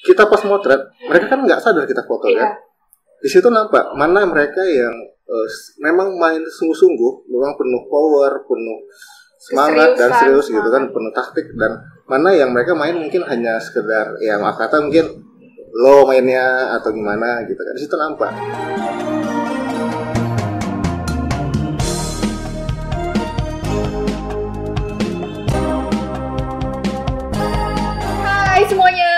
kita pas motret, mereka kan nggak sadar kita foto kan. Di situ nampak mana mereka yang memang main sungguh-sungguh, memang penuh power, penuh semangat dan serius gitu kan, penuh taktik, dan mana yang mereka main mungkin hanya sekedar ya maaf kata mungkin low mainnya atau gimana gitu kan. Di situ nampak. Hai semuanya,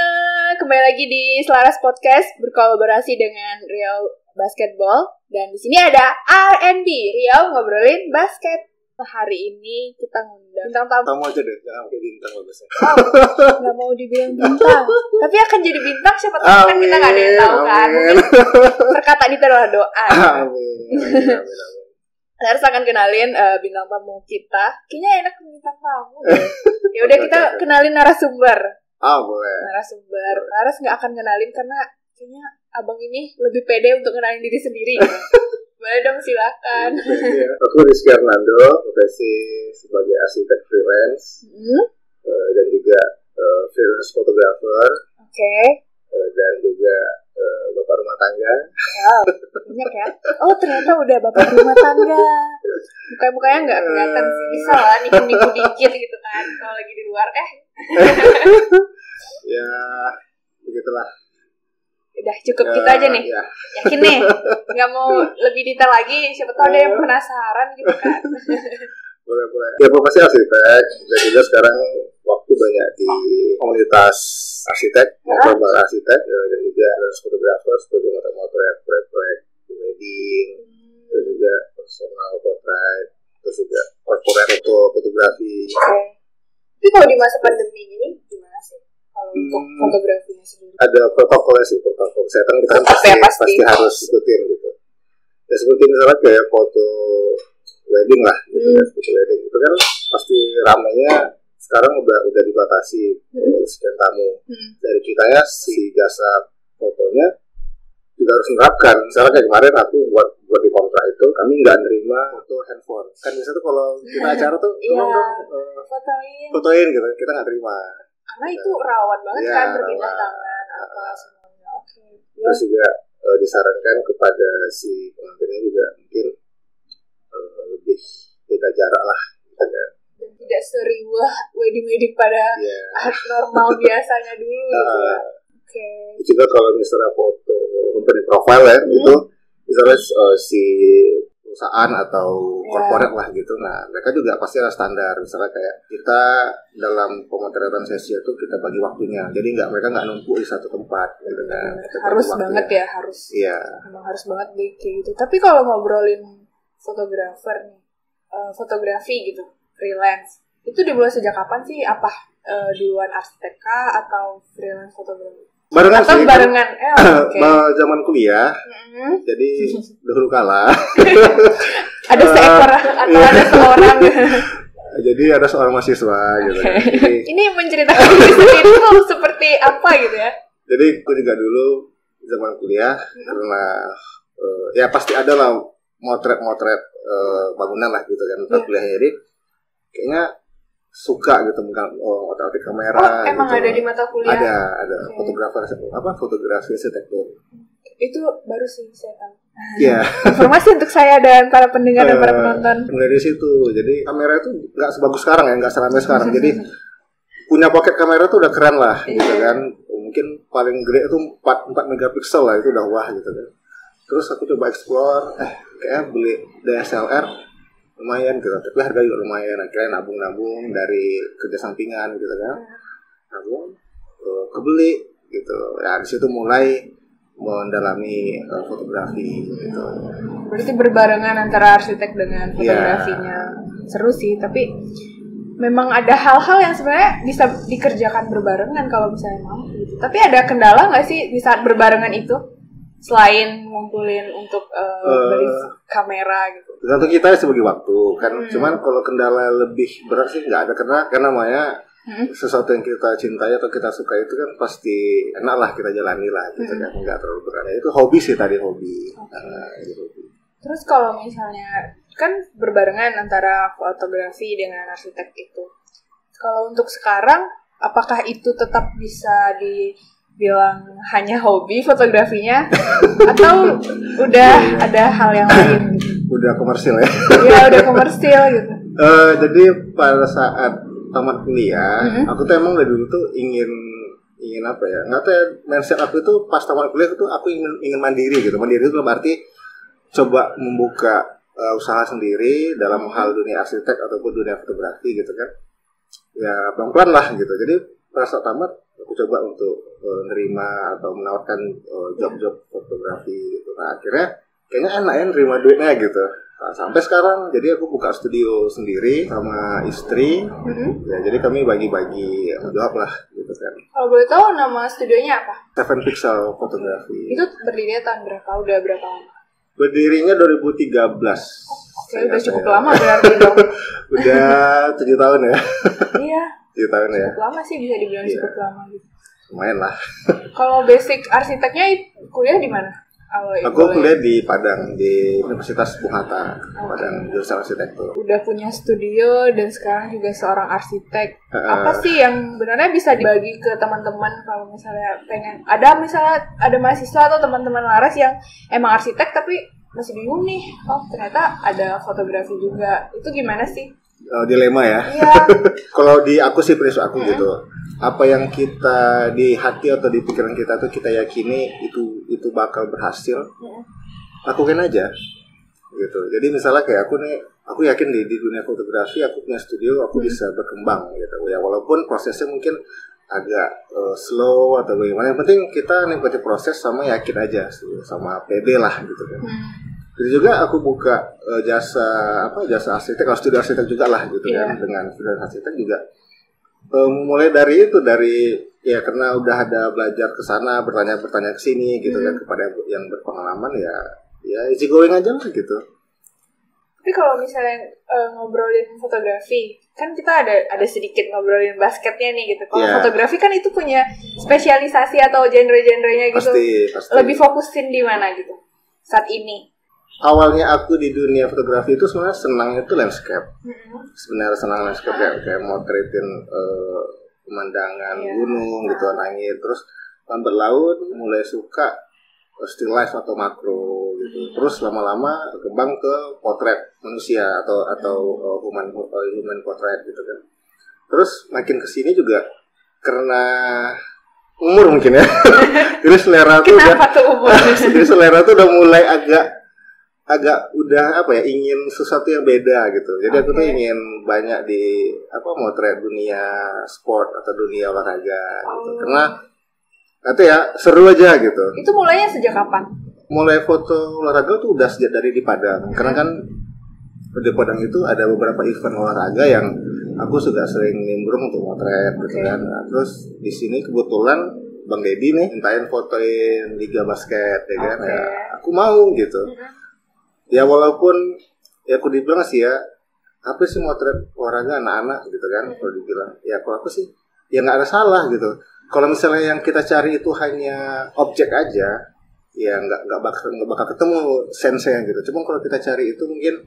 kembali lagi di Selaras Podcast berkolaborasi dengan Riau Basketball, dan di sini ada R&B Riau ngobrolin basket. Hari ini kita ngundang bintang tamu. Tamu aja deh, jangan pakai bintang bagusnya. Oh, nggak mau dibilang bintang, tapi akan jadi bintang siapa tahu kan, kita nggak ada yang tahu kan. Mungkin perkataan itu adalah doa. Amin. Harus akan kenalin bintang tamu kita. Kayaknya enak bintang tamu deh. Ya udah kita kenalin narasumber. Boleh. Narasumber. Laras nggak akan kenalin karena kayaknya abang ini lebih pede untuk kenalin diri sendiri. Boleh dong, silakan. Aku Rizky Arnando, profesi sebagai arsitek freelance dan juga freelance fotografer. Oke. Dan juga bapak rumah tangga. Wow, banyak ya. Oh, ternyata udah bapak rumah tangga. Mukanya nggak kelihatan sih, bisa lah nipu-nipu dikit gitu kan kalau lagi di luar. Ya, begitulah. Udah cukup kita aja nih. Ya. Yakin nih? Nggak mau lebih detail lagi? Siapa tahu ada yang penasaran gitu kan. Boleh. Ya, profesi arsitek. Dan juga sekarang waktu banyak di komunitas arsitek, global arsitek, dan juga fotografer seperti motret, proyek wedding, terus juga personal portrait, terus juga corporate fotografi. Tapi kalau di masa pandemi ini gimana sih? Kalau untuk fotografinya sendiri? Ada protokol kesehatan kita pasti harus ikutin gitu. Ya seperti misalnya kayak foto wedding lah gitu ya, foto wedding itu kan pasti ramainya sekarang udah dibatasi sekian tamu. Dari kita ya si jasa fotonya juga harus menerapkan. Misalnya kayak kemarin aku buat di kontrak itu kami nggak nerima foto handphone. Kan biasanya tuh kalau kita acara tuh tolong dong fotoin gitu, kita nggak terima. Karena itu rawan banget kan, berpindah tangan apa semuanya. Terus juga disarankan kepada si pengantinnya juga mungkin lebih jaga jarak lah gitu kan. Dan tidak seriwah wedding pada normal biasanya dulu gitu ya. Juga kalau misalnya foto company profile ya itu misalnya si perusahaan atau corporate lah gitu, nah mereka juga pasti ada standar. Misalnya kayak kita dalam pemotretan sesi itu kita bagi waktunya, jadi mereka nggak numpuk di satu tempat gitu kan. Harus banget ya, memang harus banget kayak gitu. Tapi kalau ngobrolin fotografer nih, fotografi gitu, freelance, itu dimulai sejak kapan sih? Apa duluan arsitek kah atau freelance fotografi? Barengan atau sih, barengan? Zaman kuliah. Jadi dahulu kala ada seekor atau ada seorang. Jadi ada seorang mahasiswa gitu. Jadi, ini menceritakan itu seperti apa gitu ya? Jadi aku juga dulu zaman kuliah karena ya pasti ada lah motret bangunan lah gitu kan. Kuliah jadi kayaknya suka gitu otak-atik kamera. Emang gitu. ada di mata kuliah? Ada fotografi arsitektur. Itu baru sih saya tahu. Iya. Informasi untuk saya dan para pendengar dan para penonton. Mulai dari situ. Jadi kamera itu nggak sebagus sekarang ya, nggak seramai sekarang. Jadi punya pocket kamera tuh udah keren lah, gitu kan. Mungkin paling gede itu 4 megapiksel lah, itu udah wah gitu kan. Terus aku coba explore, kayaknya beli DSLR lumayan gitu, tapi harga juga lumayan. Akhirnya nabung dari kerja sampingan gitu kan, nabung kebeli gitu. Nah di situ mulai mendalami fotografi gitu. Berarti berbarengan antara arsitek dengan fotografinya. Seru sih, tapi memang ada hal-hal yang sebenarnya bisa dikerjakan berbarengan kalau misalnya mau gitu. Tapi ada kendala nggak sih di saat berbarengan itu? Selain ngumpulin untuk beli kamera gitu. Tergantung kita sebagai waktu kan. Cuman kalau kendala lebih berat sih nggak ada, karena namanya sesuatu yang kita cintai atau kita suka itu kan pasti enak lah kita jalani lah gitu kan, nggak terlalu berat. Itu hobi sih tadi, hobi. Terus kalau misalnya kan berbarengan antara fotografi dengan arsitek itu, kalau untuk sekarang apakah itu tetap bisa bilang hanya hobi fotografinya atau udah ada hal yang lain gitu? Udah komersil ya? Iya, udah komersil gitu. Jadi pada saat tamat kuliah, aku tuh emang dari dulu tuh ingin apa ya? Nggak tahu ya, mindset aku itu pas tamat kuliah itu aku ingin mandiri gitu. Mandiri itu dalam arti coba membuka usaha sendiri dalam hal dunia arsitek ataupun dunia fotografi gitu kan. Ya pelan-pelan lah gitu. Jadi pada saat tamat aku coba untuk nerima atau menawarkan job-job fotografi gitu. Nah akhirnya kayaknya enak ya nerima duitnya gitu. Nah, sampai sekarang jadi aku buka studio sendiri sama istri. Ya jadi kami bagi-bagi job lah gitu kan. Kalau boleh tahu nama studionya apa? 7 Pixel Fotografi. Itu berdirinya tahun berapa? Udah berapa lama? Berdirinya 2013. Oke, udah cukup lama berarti dong. Udah 7 tahun ya. Iya. 7 tahun ya. Cukup lama sih, bisa dibilang cukup lama gitu. Lumayan lah. Kalau basic arsiteknya kuliah di mana? Aku kuliah di Padang, di Universitas Bung Hatta, Padang, jurusan arsitektur. Udah punya studio dan sekarang juga seorang arsitek. Apa sih yang sebenarnya bisa dibagi ke teman-teman kalau misalnya pengen misalnya ada mahasiswa atau teman-teman laras yang emang arsitek tapi masih bingung nih, oh ternyata ada fotografi juga. Itu gimana sih? Dilema ya. Iya. Kalau di aku sih prinsip aku gitu. Apa yang kita di hati atau di pikiran kita tuh kita yakini itu bakal berhasil. Lakukan aja. Gitu. Jadi misalnya kayak aku yakin di dunia fotografi aku punya studio, aku bisa berkembang gitu. Ya walaupun prosesnya mungkin agak slow atau bagaimana. Yang penting kita nikmati proses sama yakin aja sama pede lah gitu kan. Jadi juga aku buka jasa arsitek, studio arsitek juga lah gitu kan, dengan studio arsitek juga mulai dari ya karena udah ada belajar ke sana, bertanya ke sini gitu kan kepada yang berpengalaman ya easy going aja lah gitu. Tapi kalau misalnya ngobrolin fotografi, kan kita ada sedikit ngobrolin basketnya nih gitu. Kalau fotografi kan itu punya spesialisasi atau genre-genrenya gitu. Pasti. Lebih fokusin di mana gitu saat ini? Awalnya aku di dunia fotografi itu sebenarnya senangnya itu landscape. Sebenarnya senang landscape kayak motretin pemandangan gunung gitu, langit. Terus lambat laun mulai suka still life atau makro gitu. Terus lama-lama berkembang ke potret manusia atau human portrait gitu kan. Terus makin kesini juga karena umur mungkin ya. Jadi selera tuh udah mulai agak udah ingin sesuatu yang beda gitu. Jadi aku tuh ingin banyak di motret dunia sport atau dunia olahraga gitu. Karena seru aja gitu. Itu mulainya sejak kapan? Mulai foto olahraga tuh udah sejak dari di Padang. Karena kan di Padang itu ada beberapa event olahraga yang aku juga sering nimbrung untuk motret gitu kan. Nah, terus di sini kebetulan Bang Deddy nih mintain fotoin liga basket ya kan. Ya, aku mau gitu. Ya walaupun ya aku dibilang sih ya apa sih motret olahraga anak-anak gitu kan, kalau dibilang ya kalau aku sih ya nggak ada salah gitu. Kalau misalnya yang kita cari itu hanya objek aja ya nggak bakal ketemu sense-nya gitu. Cuma kalau kita cari itu mungkin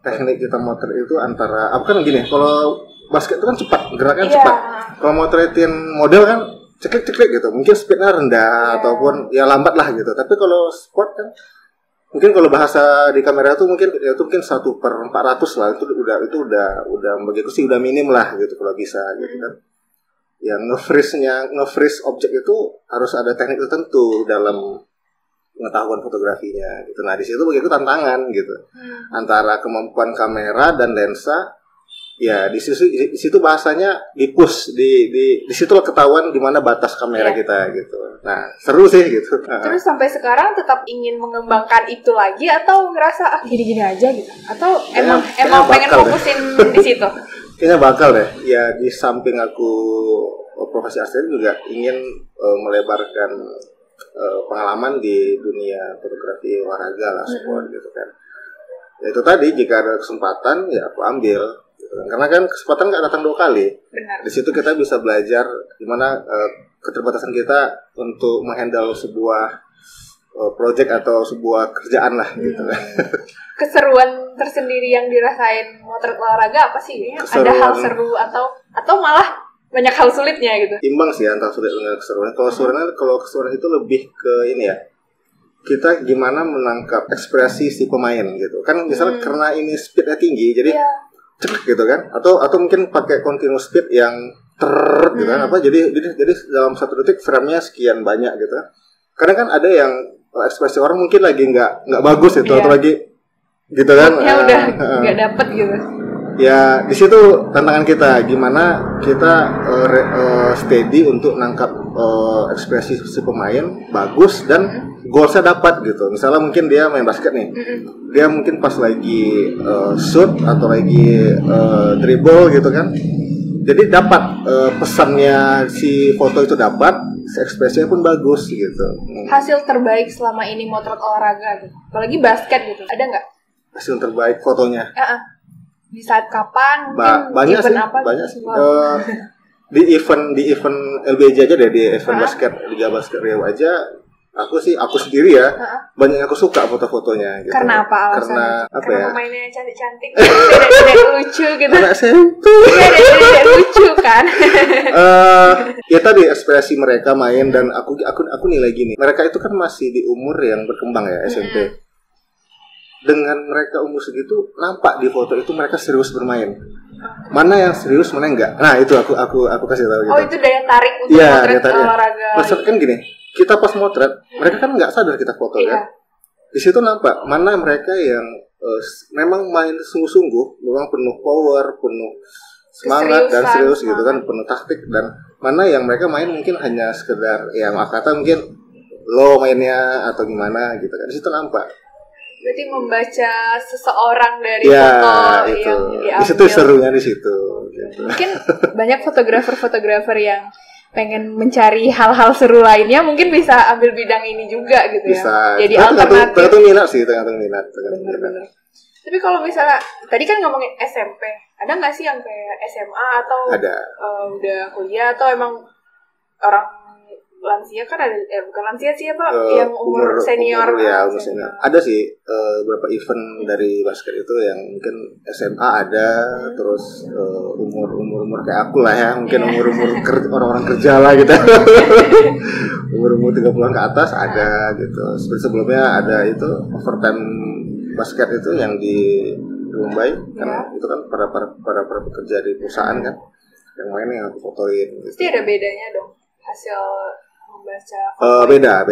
teknik kita motret itu antara kan gini, kalau basket itu kan cepat, gerakan cepat. Kalau motretin model kan ceklik gitu, mungkin speednya rendah ataupun ya lambat lah gitu. Tapi kalau sport kan mungkin kalau bahasa di kamera itu mungkin 1/400 lah, itu udah bagiku sih udah minim lah gitu kalau bisa gitu kan. Yang nge-freeze objek itu harus ada teknik tertentu dalam pengetahuan fotografinya gitu. Nah di situ bagiku tantangan gitu antara kemampuan kamera dan lensa. Ya di situ bahasanya di-push di situ ketahuan di mana batas kamera kita gitu. Nah seru sih gitu. Terus sampai sekarang tetap ingin mengembangkan itu lagi atau ngerasa gini-gini aja gitu? Atau emang pengen fokusin di situ? Kayaknya bakal deh. Ya di samping aku profesi arsitek juga ingin melebarkan pengalaman di dunia fotografi olahraga lah, sport gitu kan. Ya, itu tadi jika ada kesempatan ya aku ambil. Karena kan kesempatan nggak datang 2 kali. Benar. Di situ kita bisa belajar gimana keterbatasan kita untuk menghandle sebuah project atau sebuah kerjaan lah gitu. Keseruan tersendiri yang dirasain motret olahraga apa sih? Ada hal seru atau malah banyak hal sulitnya gitu. Imbang sih antara sulit dengan keseruan. Kalau keseruan itu lebih ke ini ya, kita gimana menangkap ekspresi si pemain gitu kan, misalnya karena ini speednya tinggi jadi cepet gitu kan, atau mungkin pakai continuous speed yang gitu kan, apa jadi dalam 1 detik frame-nya sekian banyak gitu kan. Kadang kan ada yang ekspresi orang mungkin lagi nggak bagus itu, atau lagi gitu kan, ya udah nggak dapet gitu. Ya di situ tantangan kita, gimana kita steady untuk nangkap ekspresi si pemain bagus dan goalsnya dapat gitu. Misalnya mungkin dia main basket nih, dia mungkin pas lagi shoot atau lagi dribble gitu kan, jadi dapat pesannya si foto itu dapat, ekspresinya pun bagus gitu. Hasil terbaik selama ini motret olahraga gitu, apalagi basket gitu, ada nggak hasil terbaik fotonya? Di saat kapan? Banyak sih, banyak sih. Di event LBJ aja deh, di event basket, Liga Basket Riau aja, aku sendiri ya, banyak yang aku suka foto-fotonya gitu. Karena apa alasannya? Karena apa ya? Pemainnya cantik-cantik, tidak lucu gitu. Anak SMP. Tidak lucu kan? Ya tadi ekspresi mereka main, dan aku nilai gini, mereka itu kan masih di umur yang berkembang ya, SMP. Dengan mereka umur segitu, nampak di foto itu mereka serius bermain. Mana yang serius, mana yang enggak. Nah itu aku kasih tahu gitu. Oh itu daya tarik untuk motret olahraga. Maksudnya kan gini, kita pas motret, mereka kan nggak sadar kita foto kan. Di situ nampak mana mereka yang memang main sungguh-sungguh, memang penuh power, penuh semangat dan serius gitu kan, penuh taktik, dan mana yang mereka main mungkin hanya sekedar ya maaf kata mungkin low mainnya atau gimana gitu kan. Di situ nampak. Berarti membaca seseorang dari foto itu. Yang diambil. Di situ serunya di situ. Gitu. Mungkin banyak fotografer yang pengen mencari hal-hal seru lainnya, mungkin bisa ambil bidang ini juga gitu ya. Bisa. Jadi alternatif. Tergantung minat sih, tergantung minat. Benar. Tapi kalau misalnya tadi kan ngomongin SMP, ada nggak sih yang kayak SMA atau udah kuliah, atau emang orang lansia kan ada, bukan lansia sih apa, yang umur senior. Umur senior. Ada sih beberapa event dari basket itu yang mungkin SMA ada, terus umur kayak aku lah ya, mungkin umur orang-orang kerja lah gitu. umur 30-an ke atas ada gitu. Seperti sebelumnya ada itu overtime basket itu yang di Mumbai, kan itu kan para pekerja di perusahaan kan yang main, yang aku fotoin gitu. Pasti ada bedanya dong hasil membaca beda.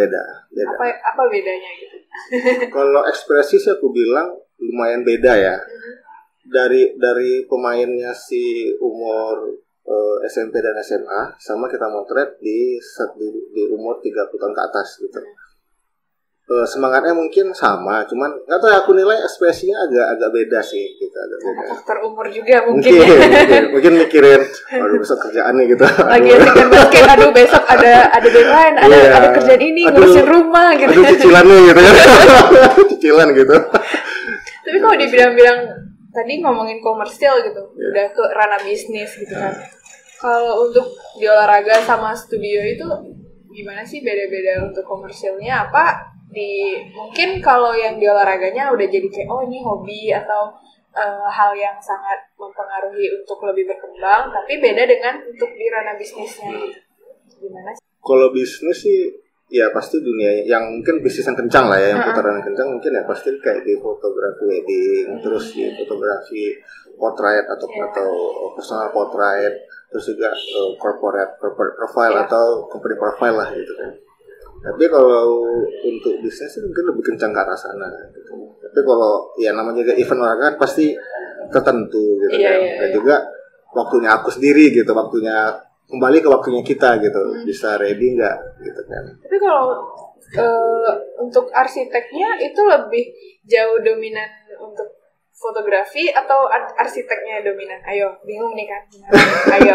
Apa bedanya gitu? Kalau ekspresi sih aku bilang lumayan beda ya. Dari pemainnya si umur SMP dan SMA sama kita motret di umur 30 tahun ke atas gitu. Semangatnya mungkin sama, cuman nggak tahu ya, aku nilai ekspresinya agak beda sih gitu, agak beda. Faktor umur juga mungkin mikirin aduh besok kerjaannya gitu, lagi asik basket, aduh besok ada deadline, ada kerjaan ini, ngurusin rumah gitu, aduh cicilannya gitu ya. Cicilan gitu. Tapi kalau dibilang tadi ngomongin komersil gitu, udah ke ranah bisnis gitu kan. Kalau untuk di olahraga sama studio itu gimana sih beda-beda untuk komersilnya? Apa mungkin kalau yang di olahraganya udah jadi kayak ini hobi atau hal yang sangat mempengaruhi untuk lebih berkembang, tapi beda dengan untuk di ranah bisnisnya gitu. Gimana sih? Kalau bisnis sih ya pasti dunia yang mungkin bisnis yang kencang lah ya, yang putaran yang kencang mungkin ya pasti kayak di fotografi wedding, terus di fotografi portrait atau personal portrait, terus juga corporate profile atau company profile lah gitu kan. Tapi kalau untuk bisnis sih mungkin lebih kencang ke arah sana gitu. Tapi kalau ya namanya juga event olahraga kan pasti tertentu gitu kan. Dan juga waktunya aku sendiri gitu, waktunya kembali ke waktunya kita gitu. Bisa ready nggak gitu kan. Tapi kalau untuk arsiteknya itu lebih jauh dominan untuk fotografi atau arsiteknya dominan? Ayo, bingung nih kan. Ayo.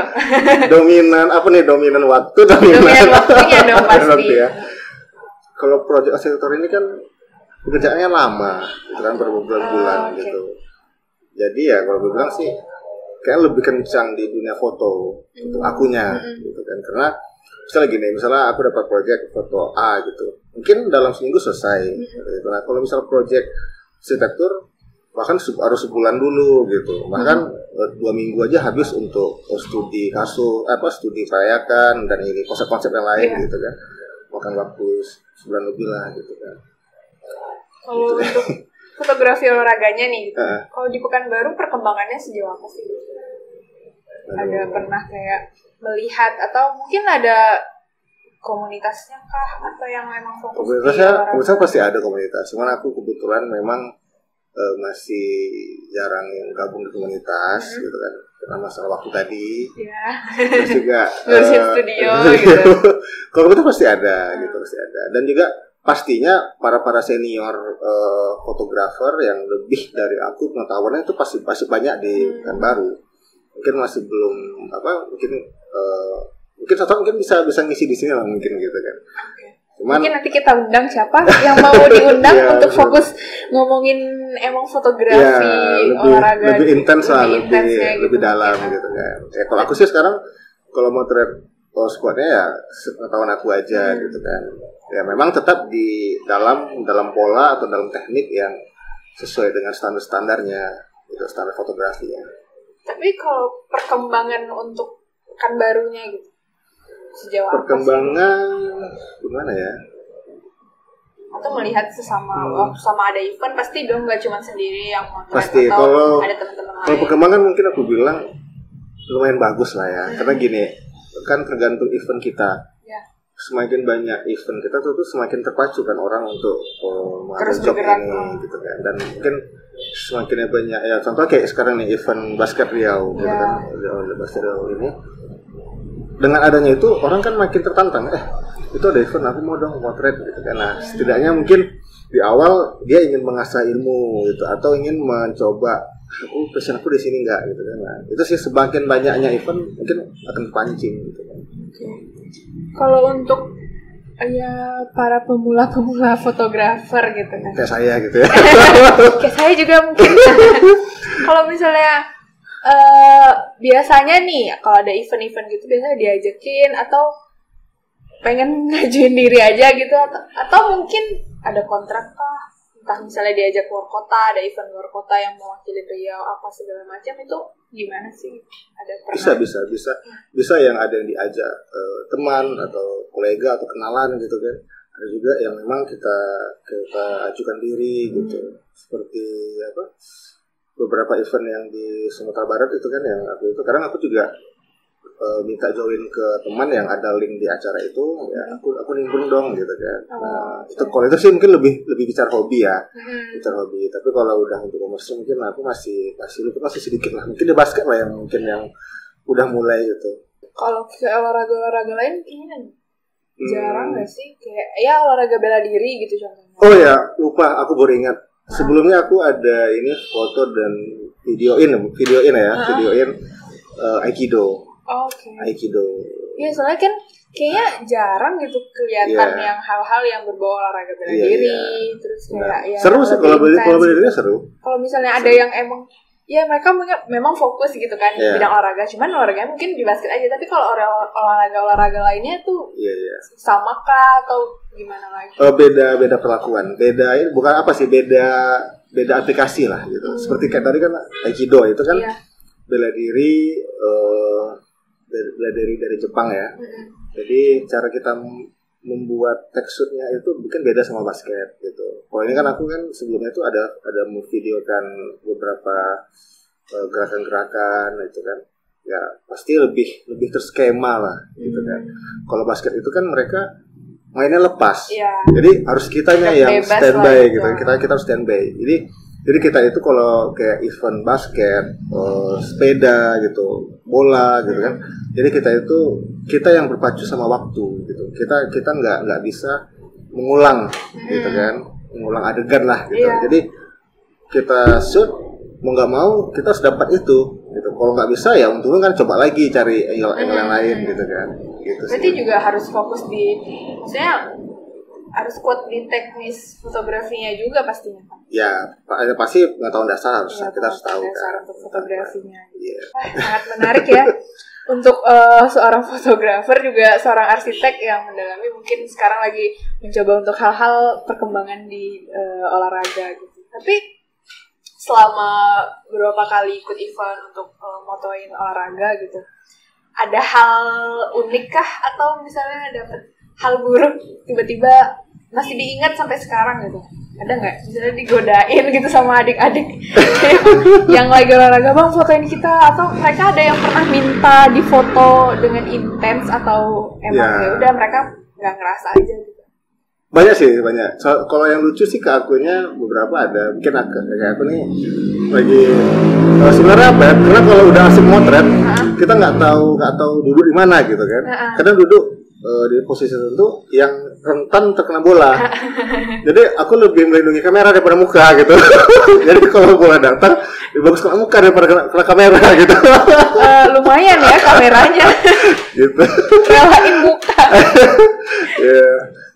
Dominan apa nih? Dominan waktu, dominan waktunya dong pasti. Ya. Kalau proyek arsitektur ini kan pekerjaannya lama, gitu kan, berbulan-bulan gitu. Jadi ya kalau gue bilang sih kayak lebih kencang di dunia foto untuk akunya gitu kan. Karena misalnya aku dapat proyek foto A gitu. Mungkin dalam seminggu selesai gitu. Nah, kalau misalnya proyek arsitektur bahkan harus sebulan dulu gitu, bahkan 2 minggu aja habis untuk studi kasus, studi kelayakan dan ini konsep-konsep yang lain gitu kan, makan waktu sebulan lebih lah gitu kan. Kalau gitu. Untuk fotografi olahraganya nih, gitu. Kalau di Pekanbaru perkembangannya sejauh apa sih? Ada pernah kayak melihat atau mungkin ada komunitasnya kah atau yang memang fokus komunitasnya pasti ada komunitas, cuman aku kebetulan memang masih jarang yang gabung di komunitas gitu kan, karena masalah waktu tadi. Terus juga ngurusin studio gitu. Kalau itu pasti ada gitu, pasti ada. Dan juga pastinya para senior fotografer yang lebih dari aku pengetahuannya itu pasti banyak di Pekanbaru. Mungkin masih belum mungkin bisa ngisi di sini lah mungkin gitu kan. Mungkin nanti kita undang siapa yang mau diundang untuk fokus ngomongin emang fotografi olahraga lebih intens lah, lebih gitu, dalam gitu kan. Kalau aku sih sekarang kalau mau trade squadnya ya pengetahuan aku aja gitu kan. Ya memang tetap di dalam pola atau dalam teknik yang sesuai dengan standarnya itu, standar fotografinya. Tapi kalau perkembangan untuk Pekanbarunya gitu sejauh apa perkembangan gimana ya? Atau melihat sama ada event pasti dong, nggak cuma sendiri yang motret pasti, atau ada teman-teman lain. Kalau perkembangan mungkin aku bilang lumayan bagus lah ya, karena gini kan tergantung event kita. Semakin banyak event kita tuh semakin terpacu kan orang untuk terus job bergerak ini gitu kan, dan mungkin semakin banyak ya, contoh kayak sekarang nih event basket Riau gitu kan, basket Riau ini. Dengan adanya itu orang kan makin tertantang, itu ada event aku mau dong motret gitu kan. Nah setidaknya mungkin di awal dia ingin mengasah ilmu gitu, atau ingin mencoba passion aku di sini enggak gitu kan. Nah itu sih, semakin banyaknya event mungkin akan pancing gitu kan. Kalau untuk para pemula fotografer gitu kan, kayak saya gitu ya. Kayak saya juga mungkin. Kalau misalnya biasanya nih kalau ada event-event gitu biasanya diajakin atau pengen ngajuin diri aja gitu, atau mungkin ada kontrak kah, entah misalnya diajak keluar kota, ada event luar kota yang mewakili Riau apa segala macam, itu gimana sih? Ada pernah? Bisa yang ada yang diajak teman atau kolega atau kenalan gitu kan. Ada juga yang memang kita ajukan diri gitu. Seperti beberapa event yang di Sumatera Barat itu kan yang aku itu, karena aku juga minta join ke teman yang ada link di acara itu, ya aku nimbrung dong gitu kan. Nah, itu kalau itu sih mungkin lebih bicara hobi ya, bicara hobi. Tapi kalau udah untuk komersial mungkin aku masih sedikit lah. Mungkin di basket lah yang mungkin yang udah mulai gitu. Kalau ke olahraga lain kayaknya jarang nggak sih, kayak ya olahraga bela diri gitu contohnya. Oh ya, lupa, aku baru ingat. Sebelumnya aku ada ini foto dan videoin Aikido. Aikido. Iya, soalnya kan kayaknya jarang gitu kelihatan yang hal-hal yang berbau olahraga bela diri, terus kayak seru sih kalau bela dirinya seru. Kalau misalnya ada yang emang mereka memang fokus gitu kan di bidang olahraga, cuman olahraganya mungkin di basket aja, tapi kalau olahraga lainnya tuh sama kah atau gimana lagi? Beda perlakuan, bukan apa sih, beda aplikasi lah gitu. Seperti kayak tadi kan Aikido itu kan bela diri dari Jepang ya. Jadi cara kita membuat teksturnya itu mungkin beda sama basket gitu. Kalau ini kan aku kan sebelumnya itu ada memvideokan beberapa gerakan-gerakan itu kan. Ya pasti lebih terskema lah gitu kan. Kalau basket itu kan mereka mainnya lepas. Jadi harus kitanya yang standby gitu. Kita harus standby. Jadi kita itu kalau kayak event basket, sepeda gitu, bola gitu kan. Jadi kita yang berpacu sama waktu gitu. Kita nggak bisa mengulang gitu kan, mengulang adegan lah gitu. Jadi kita shoot mau nggak mau kita harus dapat itu gitu. Kalau nggak bisa ya untungnya kan coba lagi cari angle yang lain gitu kan. Gitu. Berarti juga harus fokus maksudnya harus kuat di teknis fotografinya juga pastinya kan? Ya, pasti pengetahuan dasar harus kita harus tahu dasar untuk fotografinya. Sangat menarik ya untuk seorang fotografer juga seorang arsitek yang mendalami, mungkin sekarang lagi mencoba untuk hal-hal perkembangan di olahraga gitu. Tapi selama beberapa kali ikut event untuk motoin olahraga gitu, ada hal unik kah atau misalnya dapet hal buruk tiba-tiba masih diingat sampai sekarang gitu? Ada nggak? Misalnya digodain gitu sama adik-adik yang lagi olahraga, bang fotoin kita, atau mereka ada yang pernah minta difoto dengan intens atau emang ya udah mereka nggak ngerasa aja gitu? Banyak sih, banyak. Kalau yang lucu sih ke akunya beberapa ada. Mungkin kayak aku nih lagi sebenarnya apa ya? Karena kalau udah asik motret, kita nggak tahu duduk di mana gitu kan. Kadang duduk di posisi tertentu yang rentan terkena bola. Jadi aku lebih melindungi kamera daripada muka gitu. Jadi kalau bola datang, lebih bagus kena muka daripada kena kamera gitu. Lumayan ya kameranya. Gitu. Relain muka.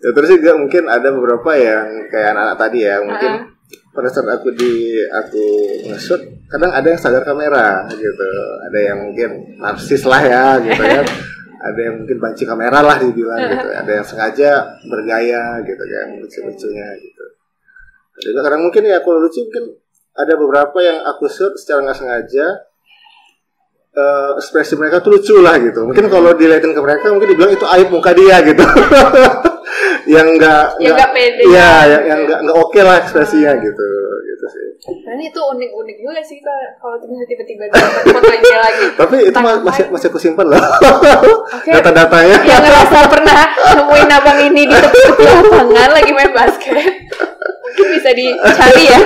Ya terus juga mungkin ada beberapa yang kayak anak-anak tadi ya, mungkin pada saat aku nge-shoot, kadang ada yang sadar kamera gitu, ada yang mungkin narsis lah ya gitu kan, ada yang mungkin banci kamera lah dibilang gitu, ada yang sengaja bergaya gitu kan, lucu-lucunya gitu. Ada kadang mungkin ya kalau lucu mungkin ada beberapa yang aku shoot secara nggak sengaja, ekspresi mereka tuh lucu lah gitu. Mungkin kalau dilihatin ke mereka mungkin dibilang itu aib muka dia gitu. yang nggak pede ya, yang nggak oke lah ekspresinya gitu sih. Dan itu unik juga sih kalau tiba-tiba dapat fotonya lagi. Tapi itu masih aku simpan loh. Okay. Data-datanya. Yang ngerasa pernah nemuin abang ini di tepi lapangan lagi main basket, mungkin bisa dicari ya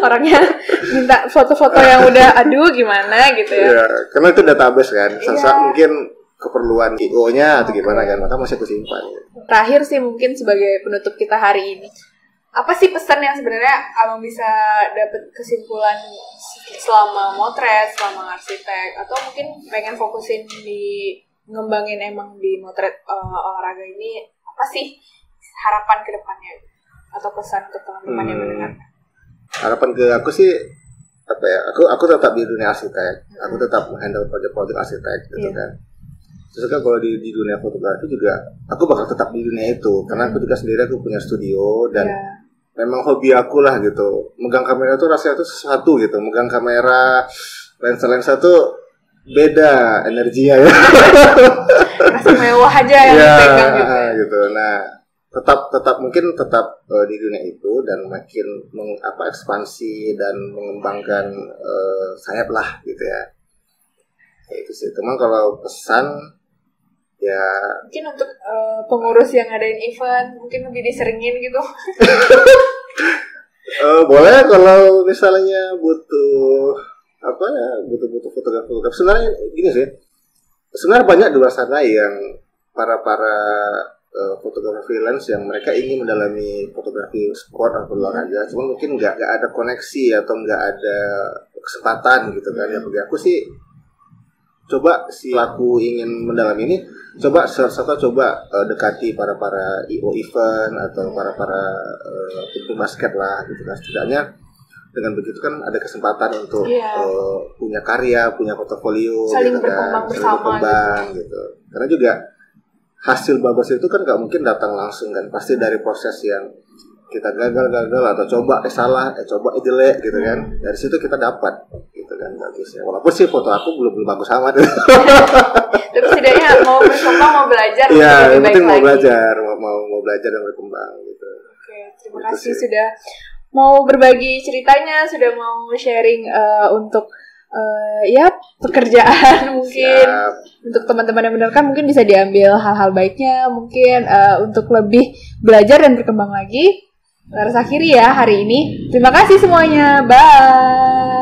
orangnya, minta foto-foto yang udah aduh gimana gitu ya. Karena itu database kan. Mungkin keperluan IO-nya atau gimana kan, maka masih aku simpan gitu. Terakhir sih mungkin sebagai penutup kita hari ini, apa sih pesan yang sebenarnya abang bisa dapat kesimpulan selama motret, selama arsitek, atau mungkin pengen fokusin di ngembangin emang di motret olahraga ini, apa sih harapan ke depannya atau pesan ke teman-teman yang mendengar? Harapan ke aku sih apa ya, aku tetap di dunia arsitek, aku tetap handle project-project arsitek gitu kan. Terus kan kalau di dunia fotografi juga aku bakal tetap di dunia itu, karena aku juga sendiri aku punya studio dan memang hobi aku lah gitu. Megang kamera tuh rasanya tuh sesuatu gitu. Megang kamera, lensa tuh beda energinya ya. Rasa mewah aja yang dipegang gitu. Nah, tetap mungkin di dunia itu dan makin ekspansi dan mengembangkan sayap lah gitu ya. Kayak itu sih. Cuman kalau pesan ya mungkin untuk pengurus yang ngadain event mungkin lebih diseringin gitu. Boleh kalau misalnya butuh fotografer. Sebenarnya gini sih, sebenarnya banyak di luar sana yang para fotografer freelance yang mereka ingin mendalami fotografi sport atau olahraga, cuma mungkin nggak ada koneksi atau nggak ada kesempatan gitu kan. Ya bagi aku sih, coba si pelaku ingin mendalam ini, coba dekati para IO event atau para tim basket lah gitu kan. Setidaknya dengan begitu kan ada kesempatan untuk punya karya, punya portofolio, saling gitu berkembang kan, bersama gitu. Karena juga hasil bagus itu kan nggak mungkin datang langsung kan, pasti dari proses yang kita gagal atau coba salah, coba jelek gitu kan. Dari situ kita dapat gitu kan bagusnya. Walaupun sih foto aku belum bagus amat. Tapi setidaknya mau berkembang, mau belajar. Iya, yang penting mau belajar, mau belajar dan berkembang gitu. Oke, terima kasih sudah mau berbagi ceritanya, sudah mau sharing untuk pekerjaan mungkin. Untuk teman-teman yang mendengarkan mungkin bisa diambil hal-hal baiknya, mungkin untuk lebih belajar dan berkembang lagi. Laras akhiri ya hari ini. Terima kasih semuanya. Bye.